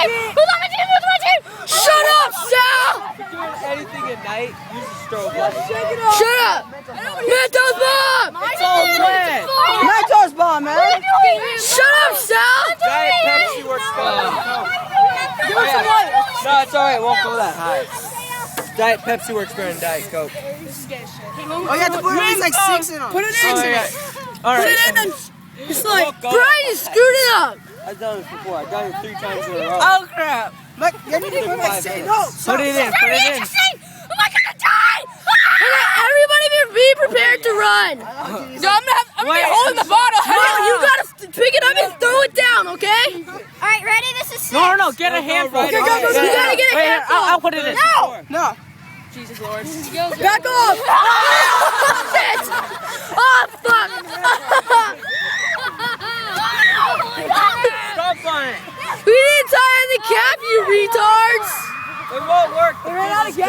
team? Who's on my team? Who's on my team? Shut up, Sal! Anything at night, use a strobe light. Shut up! Mentos bomb! It's all lit. Mentos bomb, man. Shut up, Sal! Diet Pepsi works fine. No, it's alright. It won't go that high. Diet Pepsi works better than Diet Coke. Oh, you have to put at least like 6 in them. Put it in. Alright. Put it in and it's like, Brian, you screwed it up! I've done it before. I've done it 3 times in a row. Oh, crap. Look, you need to put like 6. No, Put it in. Put it in. Am I gonna die? Okay, everybody be prepared to run. No, I'm gonna be holding the bottle. No, you gotta pick it up and throw it down, okay? Alright, ready? This is 6. No, get a handful. Okay, You gotta get a handful. I'll put it in. No. Jesus Lord. Back off! Oh, shit!